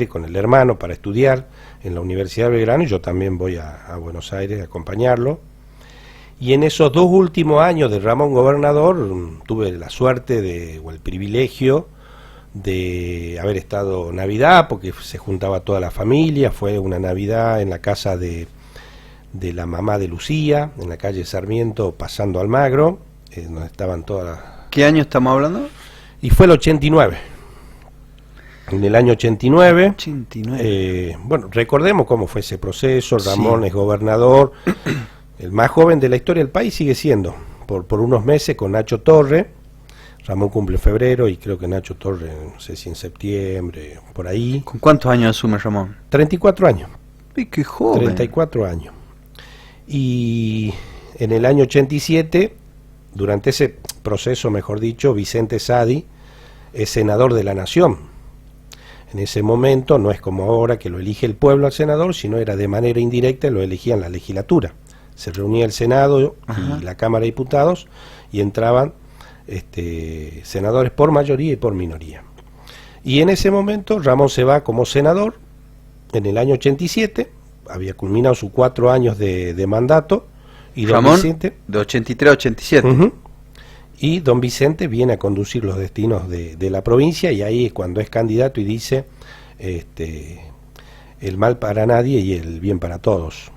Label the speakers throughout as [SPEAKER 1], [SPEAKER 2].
[SPEAKER 1] con el hermano para estudiar en la Universidad de Belgrano, y yo también voy a Buenos Aires a acompañarlo. Y en esos 2 últimos años de Ramón gobernador tuve la suerte o el privilegio de haber estado Navidad, porque se juntaba toda la familia. Fue una Navidad en la casa de la mamá de Lucía, en la calle Sarmiento, pasando Almagro, donde estaban todas las...
[SPEAKER 2] ¿Qué año estamos hablando?
[SPEAKER 1] Y fue el 89. En el año 89, bueno, recordemos cómo fue ese proceso. Ramón es gobernador, el más joven de la historia del país sigue siendo, por unos meses con Nacho Torre. Ramón cumple en febrero y creo que Nacho Torre, no sé si en septiembre, por ahí.
[SPEAKER 2] ¿Con cuántos años asume Ramón?
[SPEAKER 1] 34 años.
[SPEAKER 2] ¡Ay, qué joven!
[SPEAKER 1] 34 años. Y en el año 87, durante ese proceso, mejor dicho, Vicente Sadi es senador de la Nación. En ese momento no es como ahora que lo elige el pueblo al senador, sino era de manera indirecta, lo elegían la legislatura. Se reunía el Senado y la Cámara de Diputados y entraban senadores por mayoría y por minoría. Y en ese momento Ramón se va como senador en el año 87, había culminado sus 4 años de mandato. Y
[SPEAKER 2] Ramón, Vicente, de 83 a 87.
[SPEAKER 1] Y don Vicente viene a conducir los destinos de la provincia, y ahí es cuando es candidato y dice el mal para nadie y el bien para todos.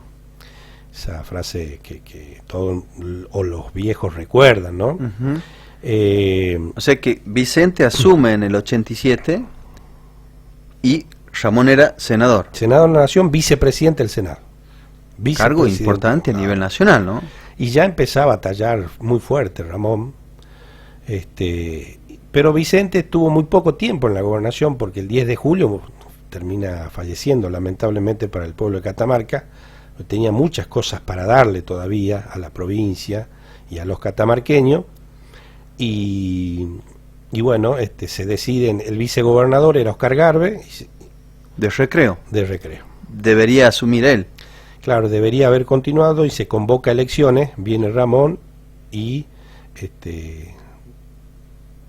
[SPEAKER 1] Esa frase que todos o los viejos recuerdan, ¿no?
[SPEAKER 2] O sea que Vicente asume en el 87 y Ramón era senador.
[SPEAKER 1] Senador de la Nación, vicepresidente del Senado.
[SPEAKER 2] Cargo importante a nivel nacional, ¿no?
[SPEAKER 1] Y ya empezaba a tallar muy fuerte Ramón. Pero Vicente estuvo muy poco tiempo en la gobernación, porque el 10 de julio termina falleciendo lamentablemente para el pueblo de Catamarca. Tenía muchas cosas para darle todavía a la provincia y a los catamarqueños, y bueno, se deciden, el vicegobernador era Oscar Garbe.
[SPEAKER 2] De Recreo.
[SPEAKER 1] De Recreo.
[SPEAKER 2] Debería asumir él.
[SPEAKER 1] Claro, debería haber continuado, y se convoca elecciones, viene Ramón y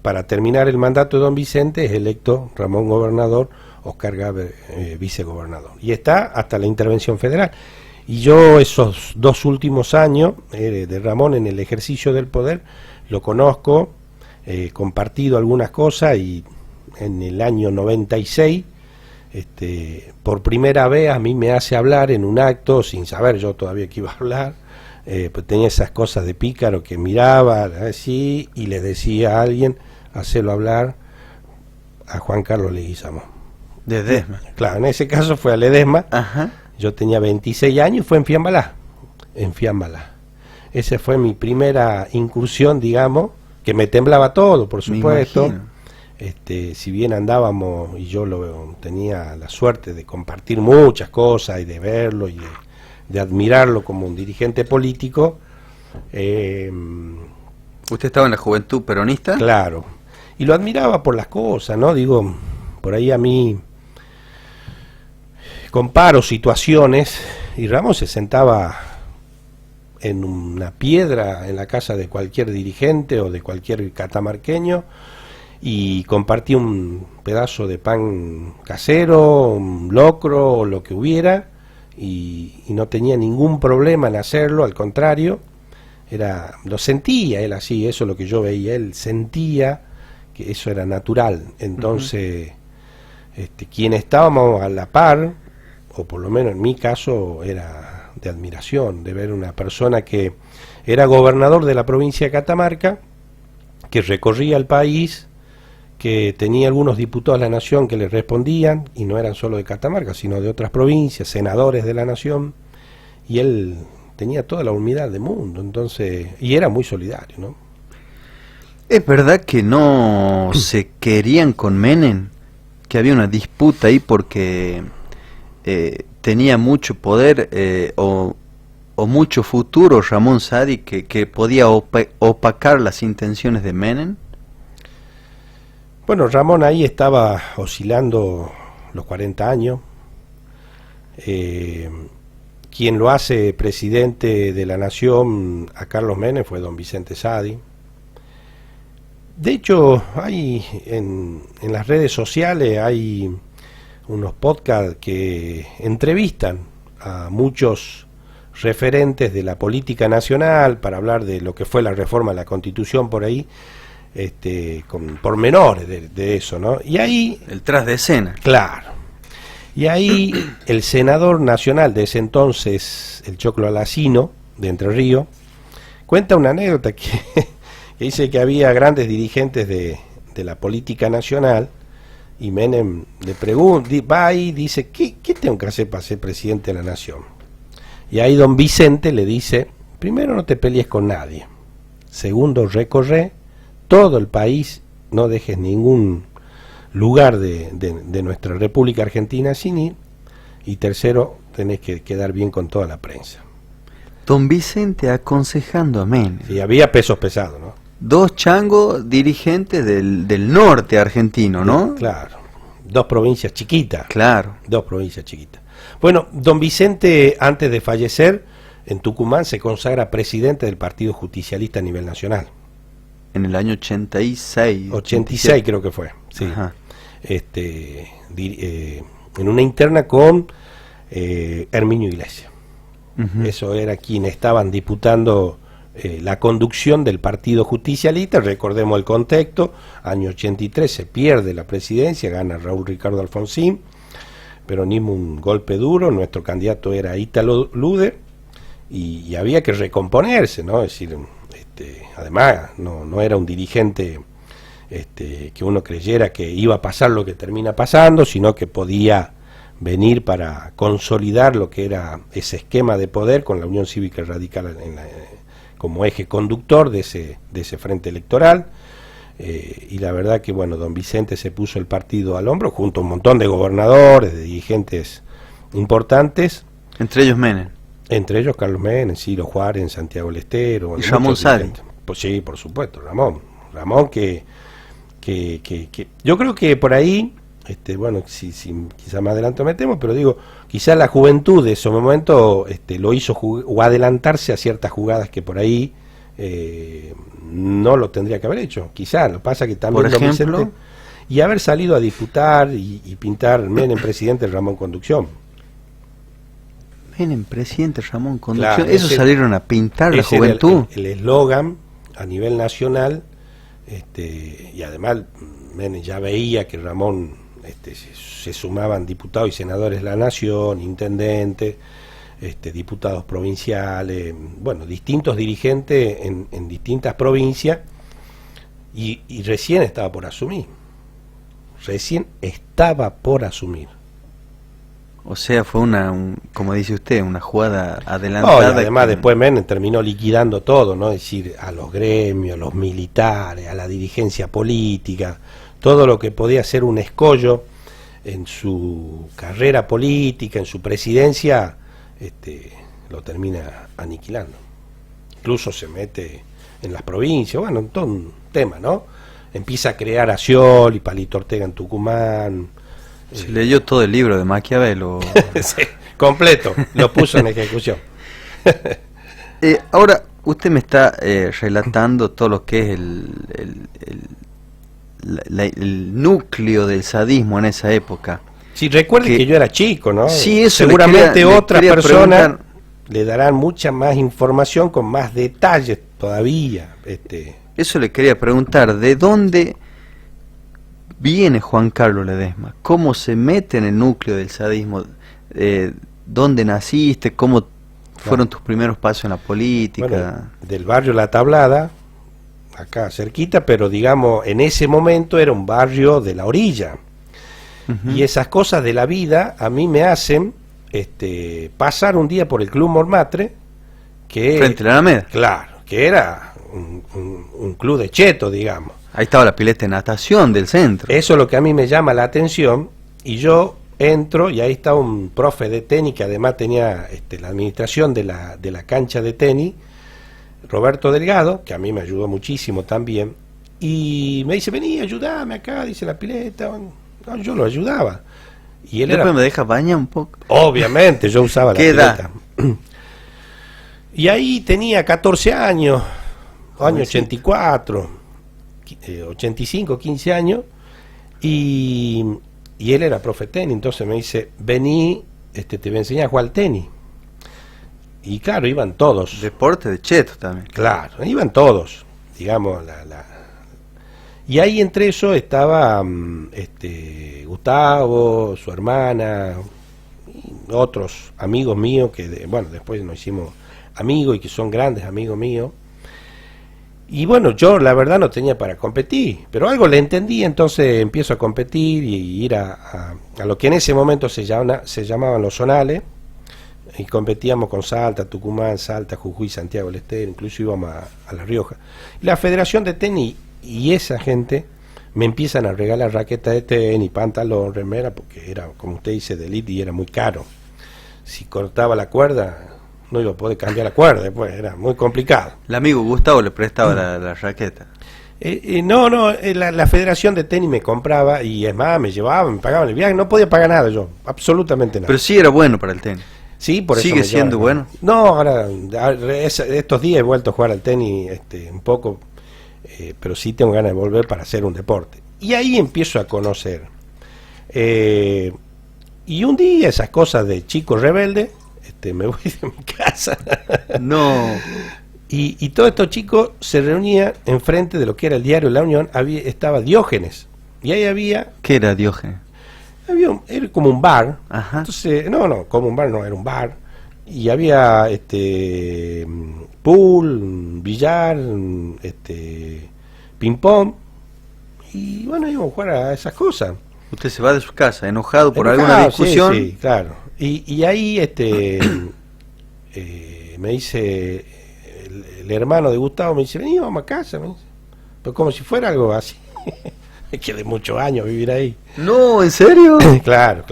[SPEAKER 1] para terminar el mandato de don Vicente es electo Ramón gobernador, Oscar Garbe vicegobernador. Y está hasta la intervención federal. Y yo esos 2 últimos años de Ramón en el ejercicio del poder lo conozco, compartido algunas cosas, y en el año 96 por primera vez a mí me hace hablar en un acto, sin saber yo todavía que iba a hablar. Pues tenía esas cosas de pícaro que miraba así y le decía a alguien, hacelo hablar a Juan Carlos Leguizamo.
[SPEAKER 2] Ledesma.
[SPEAKER 1] Claro, en ese caso fue a Ledesma. Yo tenía 26 años y fue en Fiambalá. Esa fue mi primera incursión, digamos, que me temblaba todo, por supuesto. Si bien andábamos, y yo tenía la suerte de compartir muchas cosas y de verlo y de admirarlo como un dirigente político.
[SPEAKER 2] ¿Usted estaba en la Juventud Peronista?
[SPEAKER 1] Claro, y lo admiraba por las cosas, ¿no? Digo, por ahí a mí comparo situaciones, y Ramón se sentaba en una piedra en la casa de cualquier dirigente o de cualquier catamarqueño y compartía un pedazo de pan casero, un locro o lo que hubiera, y no tenía ningún problema en hacerlo. Al contrario, lo sentía él así, eso es lo que yo veía, él sentía que eso era natural. Entonces, quien estábamos a la par, o por lo menos en mi caso, era de admiración, de ver una persona que era gobernador de la provincia de Catamarca, que recorría el país, que tenía algunos diputados de la Nación que le respondían, y no eran solo de Catamarca, sino de otras provincias, senadores de la Nación, y él tenía toda la humildad del mundo, entonces, y era muy solidario, ¿no?
[SPEAKER 2] ¿Es verdad que no se querían con Menem? Que había una disputa ahí porque tenía mucho poder o mucho futuro Ramón Sadi, que podía opacar las intenciones de Menem.
[SPEAKER 1] Bueno, Ramón ahí estaba oscilando los 40 años. Quien lo hace presidente de la Nación a Carlos Menem fue don Vicente Sadi. De hecho, hay en las redes sociales hay unos podcasts que entrevistan a muchos referentes de la política nacional para hablar de lo que fue la reforma de la Constitución por ahí, con pormenores de eso, ¿no? Y ahí...
[SPEAKER 2] El tras de escena.
[SPEAKER 1] Claro. Y ahí el senador nacional de ese entonces, el Choclo Alacino, de Entre Ríos, cuenta una anécdota que dice que había grandes dirigentes de la política nacional y Menem le pregunta, va ahí y dice, ¿qué tengo que hacer para ser presidente de la nación? Y ahí don Vicente le dice, primero no te pelees con nadie, segundo recorre todo el país, no dejes ningún lugar de nuestra República Argentina sin ir, y tercero, tenés que quedar bien con toda la prensa.
[SPEAKER 2] Don Vicente aconsejando a Menem.
[SPEAKER 1] Sí, había pesos pesados, ¿no?
[SPEAKER 2] Dos changos dirigentes del norte argentino, ¿no?
[SPEAKER 1] Claro, dos provincias chiquitas.
[SPEAKER 2] Claro.
[SPEAKER 1] Dos provincias chiquitas. Bueno, don Vicente, antes de fallecer, en Tucumán se consagra presidente del Partido Justicialista a nivel nacional.
[SPEAKER 2] En el año 86.
[SPEAKER 1] 86 creo que fue, sí.
[SPEAKER 2] Ajá.
[SPEAKER 1] En una interna con Herminio Iglesias.
[SPEAKER 2] Uh-huh.
[SPEAKER 1] Eso era quien estaban disputando la conducción del Partido Justicialista. Recordemos el contexto, año 83 se pierde la presidencia, gana Raúl Ricardo Alfonsín, peronismo un golpe duro, nuestro candidato era Ítalo Luder y había que recomponerse, ¿no? Es decir, además no era un dirigente que uno creyera que iba a pasar lo que termina pasando, sino que podía venir para consolidar lo que era ese esquema de poder con la Unión Cívica Radical como eje conductor de ese frente electoral. Y la verdad que, bueno, don Vicente se puso el partido al hombro junto a un montón de gobernadores, de dirigentes importantes.
[SPEAKER 2] Entre ellos Menem.
[SPEAKER 1] Entre ellos Carlos Menem, Ciro Juárez, Santiago del Estero.
[SPEAKER 2] Bueno, y Ramón Sadi.
[SPEAKER 1] Pues sí, por supuesto, Ramón que yo creo que por ahí, bueno, quizá más adelante metemos, pero digo, quizá la juventud de ese momento lo hizo o adelantarse a ciertas jugadas que por ahí no lo tendría que haber hecho. Quizá, lo pasa que también
[SPEAKER 2] por ejemplo,
[SPEAKER 1] Vicente, y haber salido a disputar y pintar Menem presidente, Ramón conducción.
[SPEAKER 2] Menem presidente, Ramón conducción.
[SPEAKER 1] Claro,
[SPEAKER 2] Eso salieron a pintar la juventud.
[SPEAKER 1] El eslogan a nivel nacional, y además Menem ya veía que Ramón se sumaban diputados y senadores de la nación, intendentes, diputados provinciales, bueno, distintos dirigentes en distintas provincias, y recién estaba por asumir.
[SPEAKER 2] O sea, fue como dice usted, una jugada adelantada.
[SPEAKER 1] No, y además después Menem terminó liquidando todo, ¿no? Es decir, a los gremios, a los militares, a la dirigencia política, todo lo que podía ser un escollo en su carrera política, en su presidencia, lo termina aniquilando. Incluso se mete en las provincias, bueno, todo un tema, ¿no? Empieza a crear a Scioli, Palito Ortega en Tucumán.
[SPEAKER 2] Se leyó todo el libro de Maquiavelo.
[SPEAKER 1] Sí, completo, lo puso en ejecución.
[SPEAKER 2] Ahora, usted me está relatando todo lo que es el núcleo del sadismo en esa época.
[SPEAKER 1] Sí, recuerde que yo era chico, ¿no?
[SPEAKER 2] Sí, eso
[SPEAKER 1] seguramente otras personas le darán mucha más información con más detalles todavía.
[SPEAKER 2] Eso le quería preguntar, ¿de dónde viene Juan Carlos Ledesma? ¿Cómo se mete en el núcleo del sadismo? ¿Dónde naciste? ¿Cómo fueron tus primeros pasos en la política?
[SPEAKER 1] Bueno, del barrio La Tablada, acá cerquita, pero digamos, en ese momento era un barrio de la orilla. Uh-huh. Y esas cosas de la vida a mí me hacen pasar un día por el Club Montmartre, que
[SPEAKER 2] frente a la Alameda.
[SPEAKER 1] Claro, que era un club de cheto, digamos.
[SPEAKER 2] Ahí estaba la pileta de natación del centro.
[SPEAKER 1] Eso es lo que a mí me llama la atención, y yo entro y ahí está un profe de tenis que además tenía la administración de la cancha de tenis, Roberto Delgado, que a mí me ayudó muchísimo también, y me dice, vení, ayúdame acá, dice la pileta. No, yo lo ayudaba. Y él
[SPEAKER 2] después me deja bañar un poco.
[SPEAKER 1] Obviamente, yo usaba la
[SPEAKER 2] ¿Qué
[SPEAKER 1] pileta. Y ahí tenía 14 años, año 84, 85, 15 años, y y él era profe de tenis, entonces me dice, vení, te voy a enseñar a jugar al tenis. Y claro, iban todos.
[SPEAKER 2] Deporte de cheto también.
[SPEAKER 1] Claro, iban todos, digamos. Y ahí entre eso estaba Gustavo, su hermana, y otros amigos míos que, bueno, después nos hicimos amigos y que son grandes amigos míos. Y bueno, yo la verdad no tenía para competir, pero algo le entendí, entonces empiezo a competir y ir a lo que en ese momento se llamaban los zonales, y competíamos con Salta, Tucumán, Salta, Jujuy, Santiago del Estero, incluso íbamos a La Rioja. Y la Federación de Tenis y esa gente me empiezan a regalar raquetas de tenis, pantalón, remera, porque era, como usted dice, de elite y era muy caro. Si cortaba la cuerda, no iba a poder cambiar la cuerda, después era muy complicado.
[SPEAKER 2] El amigo Gustavo le prestaba la raqueta.
[SPEAKER 1] La Federación de Tenis me compraba y es más, me llevaban, me pagaban el viaje, no podía pagar nada yo, absolutamente nada.
[SPEAKER 2] Pero sí era bueno para el tenis.
[SPEAKER 1] Sí, por eso
[SPEAKER 2] ¿Sigue siendo bueno?
[SPEAKER 1] No, ahora estos días he vuelto a jugar al tenis un poco, pero sí tengo ganas de volver para hacer un deporte. Y ahí empiezo a conocer. Y un día esas cosas de chico rebelde, me voy de mi casa.
[SPEAKER 2] No.
[SPEAKER 1] Y todos estos chicos se reunían enfrente de lo que era el diario La Unión, estaba Diógenes. Y ahí había...
[SPEAKER 2] ¿Qué era Diógenes?
[SPEAKER 1] Era como un bar.
[SPEAKER 2] Ajá.
[SPEAKER 1] Entonces, como un bar no, era un bar. Y había pool, billar, ping pong. Y bueno, íbamos a jugar a esas cosas.
[SPEAKER 2] Usted se va de su casa enojado por alguna discusión.
[SPEAKER 1] Sí, claro. Y ahí me dice el hermano de Gustavo, me dice, vení, vamos a casa, me dice. Pero como si fuera algo así. Me quedé muchos años vivir ahí.
[SPEAKER 2] No, ¿en serio?
[SPEAKER 1] Claro.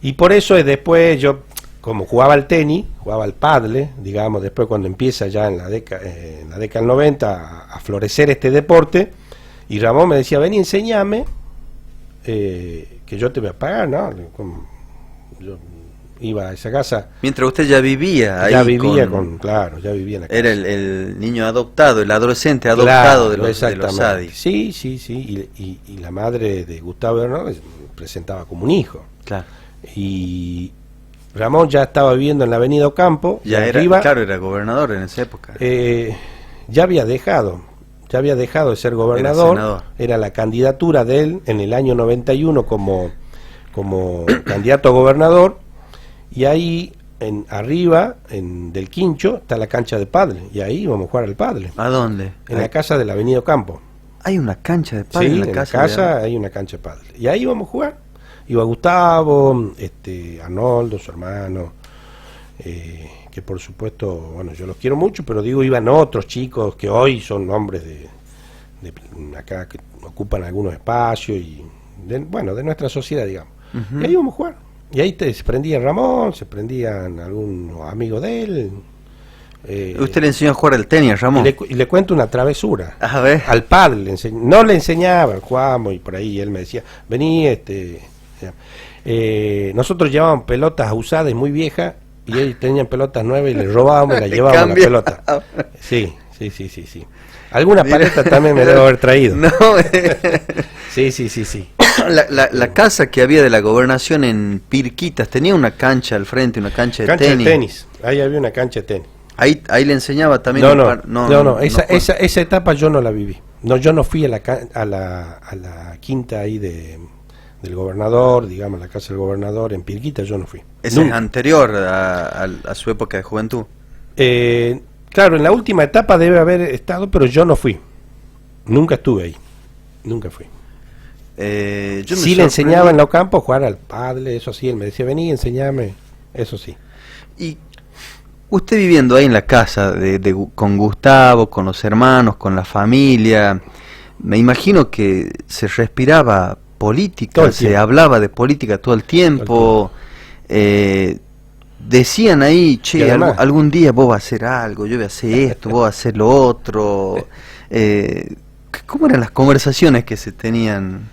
[SPEAKER 1] Y por eso después yo, como jugaba al tenis, jugaba al pádel, digamos, después cuando empieza ya en la década del 90 a florecer este deporte, y Ramón me decía, vení, enséñame, que yo te voy a pagar, ¿no? Yo iba a esa casa.
[SPEAKER 2] Mientras usted ya vivía ahí.
[SPEAKER 1] Ya vivía ya vivía en la casa.
[SPEAKER 2] Era el niño adoptado, el adolescente adoptado, claro, de los Sadi.
[SPEAKER 1] Sí. Y la madre de Gustavo Hernández presentaba como un hijo.
[SPEAKER 2] Claro.
[SPEAKER 1] Y Ramón ya estaba viviendo en la Avenida Ocampo.
[SPEAKER 2] Ya era, arriba, claro, era gobernador en esa época.
[SPEAKER 1] Ya había dejado de ser gobernador. Era la candidatura de él en el año 91 como candidato a gobernador. Y ahí, arriba del Quincho, está la cancha de pádel. Y ahí vamos a jugar al pádel.
[SPEAKER 2] ¿A dónde?
[SPEAKER 1] En la casa de la Avenida Ocampo.
[SPEAKER 2] ¿Hay una cancha de pádel?
[SPEAKER 1] Sí, en la casa hay una cancha de pádel. Y ahí vamos a jugar. Iba Gustavo, Arnoldo, su hermano, que por supuesto, bueno, yo los quiero mucho, pero digo, iban otros chicos que hoy son hombres de acá, que ocupan algunos espacios, y de nuestra sociedad, digamos. Uh-huh. Y ahí vamos a jugar. Y ahí se prendía Ramón, se prendían algunos amigos de él.
[SPEAKER 2] ¿Usted le enseñó a jugar al tenis, Ramón?
[SPEAKER 1] Y le cuento una travesura.
[SPEAKER 2] A ver.
[SPEAKER 1] Al padre no le enseñaba, jugábamos, y por ahí él me decía, vení, nosotros llevábamos pelotas usadas y muy viejas, y ellos tenían pelotas nuevas y les robábamos y las llevábamos la pelota. Sí. Algunas paletas también me debo haber traído.
[SPEAKER 2] No,
[SPEAKER 1] Sí.
[SPEAKER 2] La casa que había de la gobernación en Pirquitas tenía una cancha al frente, una cancha de tenis.
[SPEAKER 1] Ahí había una cancha de tenis.
[SPEAKER 2] Ahí le enseñaba también.
[SPEAKER 1] No, esa etapa yo no la viví. No, yo no fui a la quinta ahí del gobernador, digamos, la casa del gobernador en Pirquitas, yo no fui.
[SPEAKER 2] ¿Ese es anterior a su época de juventud?
[SPEAKER 1] Claro, en la última etapa debe haber estado, pero yo no fui. Nunca estuve ahí. Nunca fui. Sí le enseñaba en los campos a jugar al padre, eso sí, él me decía, vení, enseñame, eso sí.
[SPEAKER 2] Y usted viviendo ahí en la casa con Gustavo, con los hermanos, con la familia, me imagino que se respiraba política, se hablaba de política todo el tiempo. Decían ahí, che, además, algún día vos vas a hacer algo, yo voy a hacer esto, vos vas a hacer lo otro. ¿Cómo eran las conversaciones que se tenían?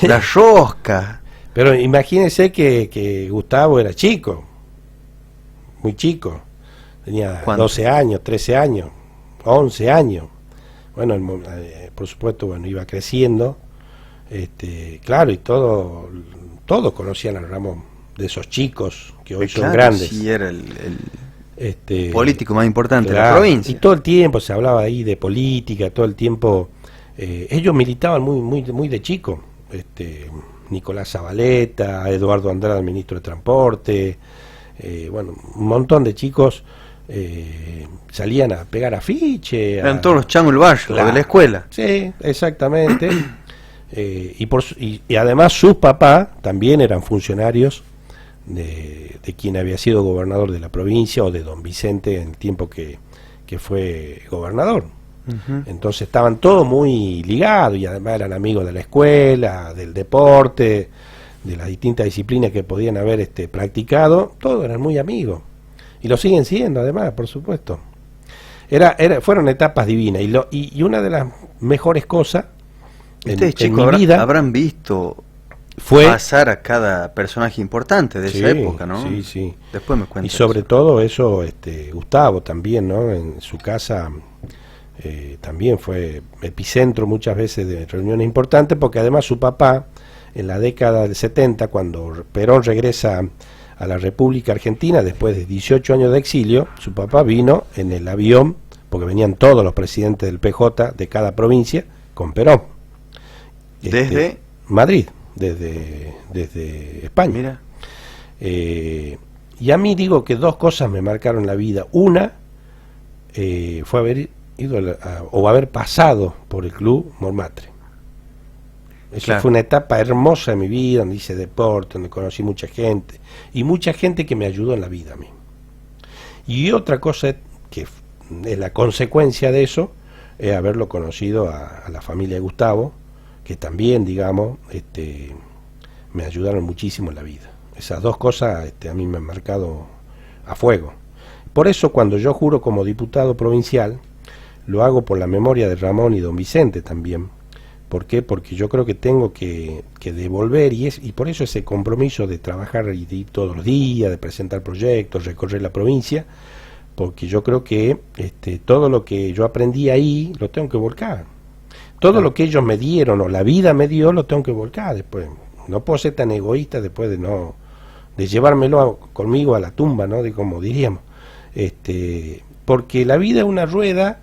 [SPEAKER 2] La rosca.
[SPEAKER 1] Pero imagínense que Gustavo era chico, muy chico, tenía 12 años, 13 años, 11 años. Bueno, por supuesto, iba creciendo, Claro, y todos conocían a Ramón, de esos chicos que hoy son
[SPEAKER 2] claro,
[SPEAKER 1] grandes.
[SPEAKER 2] sí, era el político más importante de la
[SPEAKER 1] Claro,
[SPEAKER 2] provincia.
[SPEAKER 1] y todo el tiempo se hablaba ahí de política, todo el tiempo. Ellos militaban muy de chico. Nicolás Zabaleta, Eduardo Andrade, ministro de Transporte, bueno, un montón de chicos salían a pegar afiche.
[SPEAKER 2] Eran todos los changos del barrio,
[SPEAKER 1] Claro.
[SPEAKER 2] de la escuela.
[SPEAKER 1] Sí, exactamente. Y además sus papás también eran funcionarios de quien había sido gobernador de la provincia, o de don Vicente en el tiempo que fue gobernador. Entonces estaban todos muy ligados, y además eran amigos de la escuela, del deporte, de las distintas disciplinas que podían haber practicado. Todos eran muy amigos, y lo siguen siendo además, por supuesto. Fueron etapas divinas, y una de las mejores cosas
[SPEAKER 2] Ustedes,
[SPEAKER 1] en
[SPEAKER 2] chicos,
[SPEAKER 1] mi vida
[SPEAKER 2] habrán visto
[SPEAKER 1] fue
[SPEAKER 2] pasar a cada personaje importante de esa época, ¿no?
[SPEAKER 1] Sí, sí.
[SPEAKER 2] Después me cuentas.
[SPEAKER 1] Y sobre todo eso, Gustavo también, ¿no? En su casa también fue epicentro muchas veces de reuniones importantes, porque además su papá, en la década del 70, cuando Perón regresa a la República Argentina después de 18 años de exilio, su papá vino en el avión, porque venían todos los presidentes del PJ de cada provincia, con Perón.
[SPEAKER 2] ¿Desde?
[SPEAKER 1] Madrid, desde España.
[SPEAKER 2] Mira.
[SPEAKER 1] Y a mí, digo que dos cosas me marcaron la vida. Una fue haber ido o haber pasado por el club Montmartre. Eso
[SPEAKER 2] Claro.
[SPEAKER 1] fue una etapa hermosa de mi vida, donde hice deporte, donde conocí mucha gente, y mucha gente que me ayudó en la vida a mí. Y otra cosa que es la consecuencia de eso, es haberlo conocido a la familia de Gustavo, que también, digamos, me ayudaron muchísimo en la vida. Esas dos cosas a mí me han marcado a fuego. Por eso, cuando yo juro como diputado provincial, lo hago por la memoria de Ramón y don Vicente también. ¿Por qué? Porque yo creo que tengo que devolver, y por eso ese compromiso de trabajar y de ir todos los días, de presentar proyectos, recorrer la provincia, porque yo creo que todo lo que yo aprendí ahí lo tengo que volcar. Todo lo que ellos me dieron, o la vida me dio, lo tengo que volcar después. No puedo ser tan egoísta después de llevármelo conmigo a la tumba, ¿no? De como diríamos. Porque la vida es una rueda,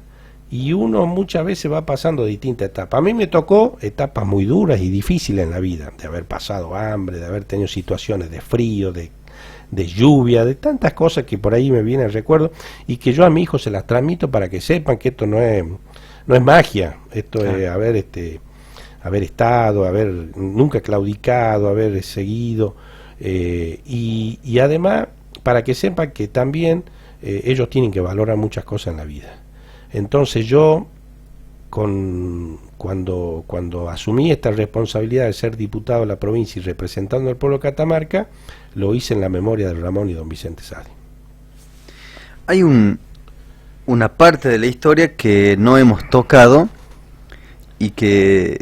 [SPEAKER 1] y uno muchas veces va pasando distintas etapas. A mí me tocó etapas muy duras y difíciles en la vida, de haber pasado hambre, de haber tenido situaciones de frío, de lluvia, de tantas cosas que por ahí me viene el recuerdo, y que yo a mi hijo se las transmito para que sepan que esto no es magia, esto
[SPEAKER 2] Claro.
[SPEAKER 1] es haber estado, nunca claudicado, haber seguido, y además para que sepan que también ellos tienen que valorar muchas cosas en la vida. Entonces yo, cuando asumí esta responsabilidad de ser diputado de la provincia y representando al pueblo de Catamarca, lo hice en la memoria de Ramón y don Vicente Sadi.
[SPEAKER 2] Hay una parte de la historia que no hemos tocado, y que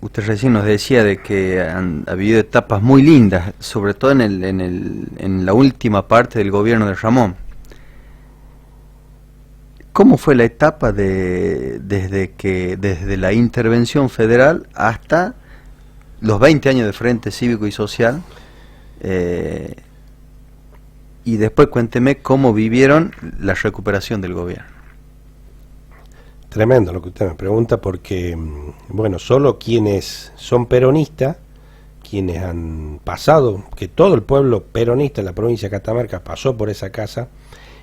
[SPEAKER 2] usted recién nos decía de que ha habido etapas muy lindas, sobre todo en la última parte del gobierno de Ramón. ¿Cómo fue la etapa desde la intervención federal hasta los 20 años de Frente Cívico y Social? Y después cuénteme cómo vivieron la recuperación del gobierno.
[SPEAKER 1] Tremendo lo que usted me pregunta, porque, bueno, solo quienes son peronistas, quienes han pasado, que todo el pueblo peronista de la provincia de Catamarca pasó por esa casa,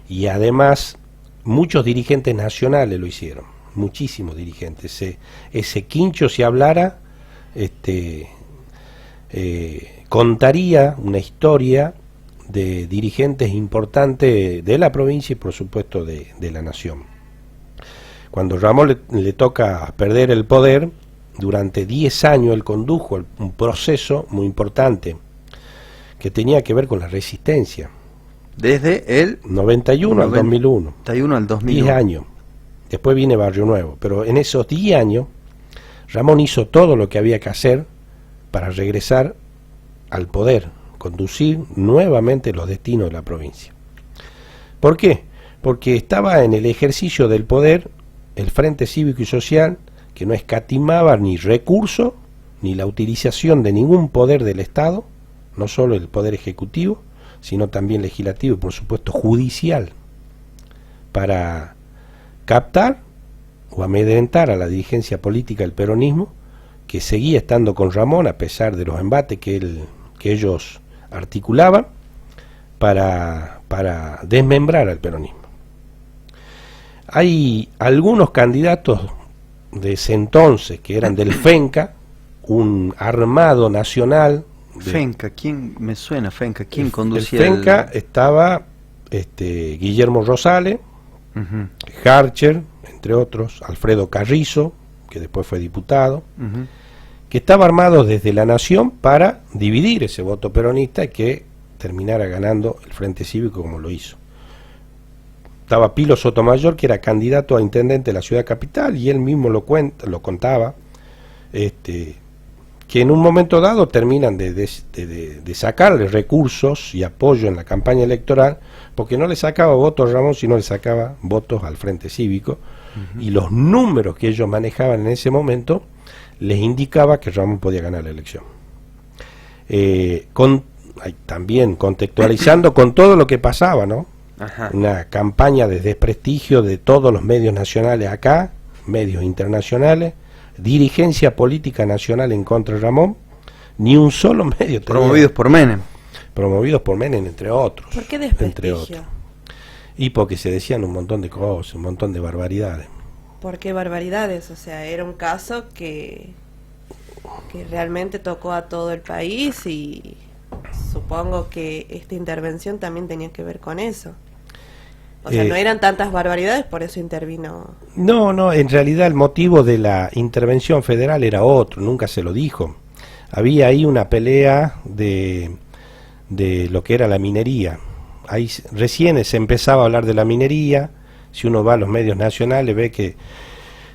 [SPEAKER 1] y además muchos dirigentes nacionales lo hicieron, muchísimos dirigentes. Ese quincho, si hablara, contaría una historia de dirigentes importantes de la provincia y por supuesto de la nación. Cuando Ramón le toca perder el poder, durante 10 años él condujo un proceso muy importante que tenía que ver con la resistencia.
[SPEAKER 2] Desde el
[SPEAKER 1] 91 al 2001.
[SPEAKER 2] 91 al 2001.
[SPEAKER 1] 10 años. Después viene Barrio Nuevo. Pero en esos 10 años, Ramón hizo todo lo que había que hacer para regresar al poder, conducir nuevamente los destinos de la provincia. ¿Por qué? Porque estaba en el ejercicio del poder el Frente Cívico y Social, que no escatimaba ni recursos ni la utilización de ningún poder del Estado, no solo el poder ejecutivo, sino también legislativo y por supuesto judicial, para captar o amedrentar a la dirigencia política del peronismo, que seguía estando con Ramón a pesar de los embates que ellos articulaban para desmembrar al peronismo. Hay algunos candidatos de ese entonces que eran del FENCA, un armado nacional.
[SPEAKER 2] FENCA, ¿quién me suena FENCA? ¿Quién conducía?
[SPEAKER 1] El FENCA estaba Guillermo Rosales, Harcher, entre otros, Alfredo Carrizo, que después fue diputado, que estaba armado desde la Nación para dividir ese voto peronista y que terminara ganando el Frente Cívico como lo hizo. Estaba Pilo Sotomayor, que era candidato a intendente de la ciudad capital, y él mismo lo contaba, que en un momento dado terminan de sacarle recursos y apoyo en la campaña electoral, porque no le sacaba votos a Ramón, sino le sacaba votos al Frente Cívico, y los números que ellos manejaban en ese momento les indicaba que Ramón podía ganar la elección. También contextualizando con todo lo que pasaba, ¿no? Ajá. Una campaña de desprestigio de todos los medios nacionales acá, medios internacionales, dirigencia política nacional en contra de Ramón, ni un solo medio
[SPEAKER 2] promovidos por Menem.
[SPEAKER 1] Promovidos por Menem, entre otros.
[SPEAKER 3] ¿Por qué desprestigio?
[SPEAKER 1] Y porque se decían un montón de cosas, un montón de barbaridades.
[SPEAKER 3] ¿Por qué barbaridades? O sea, era un caso que realmente tocó a todo el país y supongo que esta intervención también tenía que ver con eso. O sea, no eran tantas barbaridades, por eso intervino. No,
[SPEAKER 1] en realidad el motivo de la intervención federal era otro, nunca se lo dijo. Había ahí una pelea de lo que era la minería. Ahí recién se empezaba a hablar de la minería. Si uno va a los medios nacionales ve que...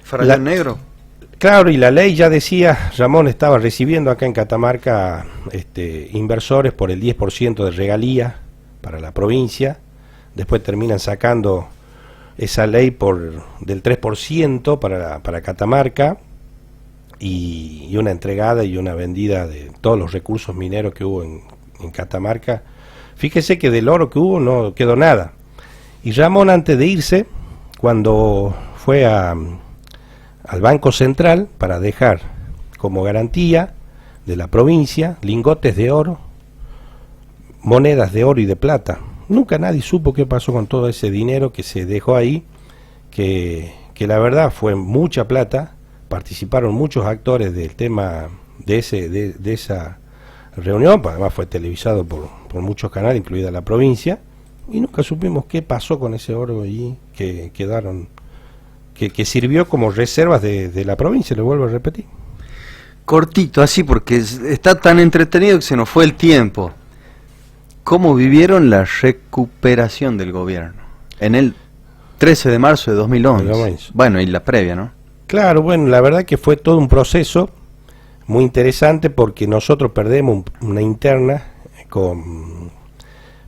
[SPEAKER 2] Farallón Negro.
[SPEAKER 1] Claro, y la ley ya decía, Ramón estaba recibiendo acá en Catamarca inversores por el 10% de regalía para la provincia. Después terminan sacando esa ley del 3% para Catamarca y una entregada y una vendida de todos los recursos mineros que hubo en Catamarca. Fíjese que del oro que hubo no quedó nada. Y Ramón, antes de irse, cuando fue al Banco Central para dejar como garantía de la provincia lingotes de oro, monedas de oro y de plata. Nunca nadie supo qué pasó con todo ese dinero que se dejó ahí, que la verdad fue mucha plata. Participaron muchos actores del tema de esa reunión, además fue televisado por muchos canales, incluida la provincia, y nunca supimos qué pasó con ese oro allí, que quedaron, que sirvió como reservas de la provincia, le vuelvo a repetir.
[SPEAKER 2] Cortito, así, porque está tan entretenido que se nos fue el tiempo. ¿Cómo vivieron la recuperación del gobierno en el 13 de marzo de 2011? Bueno, y la previa, ¿no?
[SPEAKER 1] Claro, bueno, la verdad que fue todo un proceso muy interesante porque nosotros perdemos una interna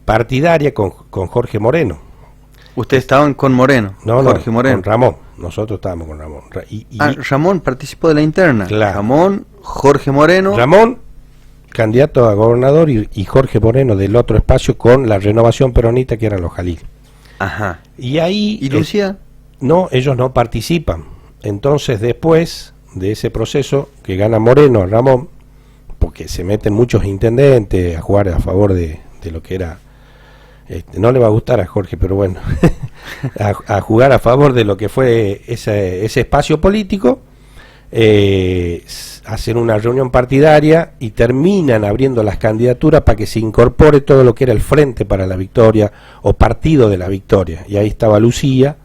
[SPEAKER 1] partidaria con Jorge Moreno.
[SPEAKER 2] ¿Ustedes estaban con Moreno?
[SPEAKER 1] No,
[SPEAKER 2] Jorge Moreno.
[SPEAKER 1] Con Ramón. Nosotros estábamos con Ramón.
[SPEAKER 2] Ramón participó de la interna.
[SPEAKER 1] Claro.
[SPEAKER 2] Ramón, Jorge Moreno.
[SPEAKER 1] Ramón, candidato a gobernador, y Jorge Moreno del otro espacio con la renovación peronista que eran los Jalil.
[SPEAKER 2] Ajá.
[SPEAKER 1] Y ahí...
[SPEAKER 2] ¿Y Lucía?
[SPEAKER 1] No, ellos no participan. Entonces, después de ese proceso que gana Moreno a Ramón, porque se meten muchos intendentes a jugar a favor de lo que era... no le va a gustar a Jorge, pero bueno, a jugar a favor de lo que fue ese espacio político, hacen una reunión partidaria y terminan abriendo las candidaturas para que se incorpore todo lo que era el Frente para la Victoria o Partido de la Victoria, y ahí estaba Lucía.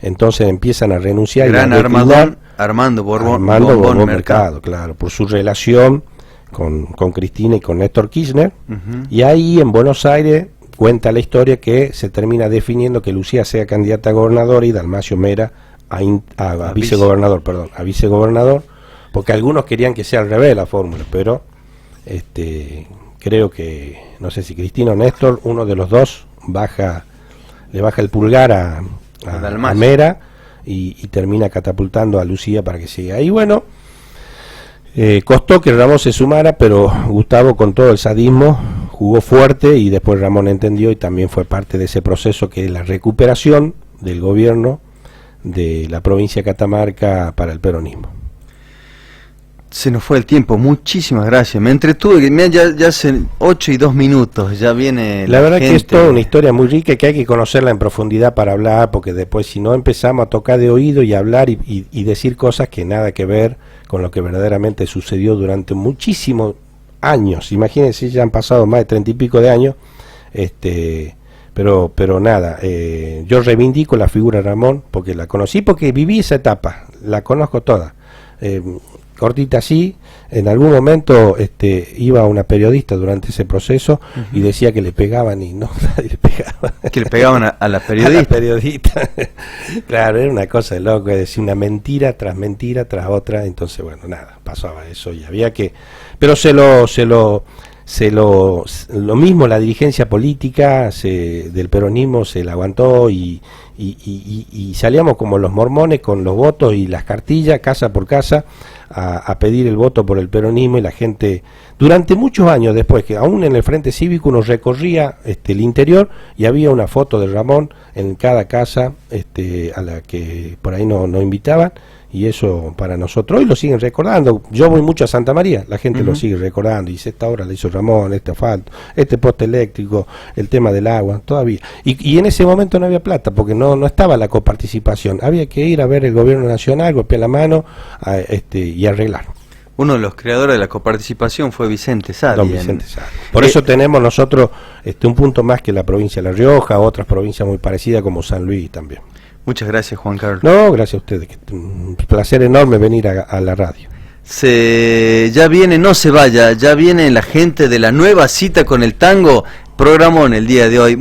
[SPEAKER 1] Entonces empiezan a renunciar.
[SPEAKER 2] Gran Armando Borbón
[SPEAKER 1] Mercado, claro, por su relación con Cristina y con Néstor Kirchner. Y ahí en Buenos Aires cuenta la historia que se termina definiendo que Lucía sea candidata a gobernadora y Dalmacio Mera a vicegobernador, porque algunos querían que sea al revés la fórmula, pero creo que, no sé si Cristina o Néstor, uno de los dos le baja el pulgar a Mera y termina catapultando a Lucía para que siga. Y bueno, Costó que Ramón se sumara, pero Gustavo con todo el sadismo jugó fuerte y después Ramón entendió y también fue parte de ese proceso que es la recuperación del gobierno de la provincia de Catamarca para el peronismo.
[SPEAKER 2] Se nos fue el tiempo, muchísimas gracias. Me entretuve, ya hace 8 y 2 minutos, ya viene
[SPEAKER 1] la verdad
[SPEAKER 2] gente.
[SPEAKER 1] que es toda una historia muy rica que hay que conocerla en profundidad para hablar, porque después si no empezamos a tocar de oído y hablar y decir cosas que nada que ver con lo que verdaderamente sucedió durante muchísimos años. Imagínense, ya han pasado más de 30 y pico de años, pero nada, yo reivindico la figura de Ramón, porque la conocí, porque viví esa etapa, la conozco toda. Cortita así, en algún momento iba una periodista durante ese proceso y decía que le pegaban y no, nadie le pegaba.
[SPEAKER 2] Que le pegaban a la periodista.
[SPEAKER 1] A la periodista. Claro, era una cosa de loco, es decir, una mentira tras otra, entonces bueno, nada, pasaba eso y había que... Pero lo mismo la dirigencia política del peronismo se la aguantó y salíamos como los mormones con los votos y las cartillas casa por casa a pedir el voto por el peronismo, y la gente durante muchos años después, que aún en el Frente Cívico uno recorría el interior y había una foto de Ramón en cada casa a la que por ahí no invitaban, y eso para nosotros hoy lo siguen recordando. Yo voy mucho a Santa María, la gente lo sigue recordando y dice: esta obra la hizo Ramón, este asfalto, este poste eléctrico, el tema del agua, todavía. Y en ese momento no había plata, porque no estaba la coparticipación, había que ir a ver el gobierno nacional, golpear la mano y arreglar.
[SPEAKER 2] Uno de los creadores de la coparticipación fue Vicente Sadi.
[SPEAKER 1] Don Vicente Sadi. Por eso tenemos nosotros un punto más que la provincia de La Rioja, otras provincias muy parecidas como San Luis también.
[SPEAKER 2] Muchas gracias, Juan Carlos.
[SPEAKER 1] No, gracias a ustedes, un placer enorme venir a la radio.
[SPEAKER 2] Ya viene, no se vaya, ya viene la gente de la nueva cita con el tango, programó en el día de hoy.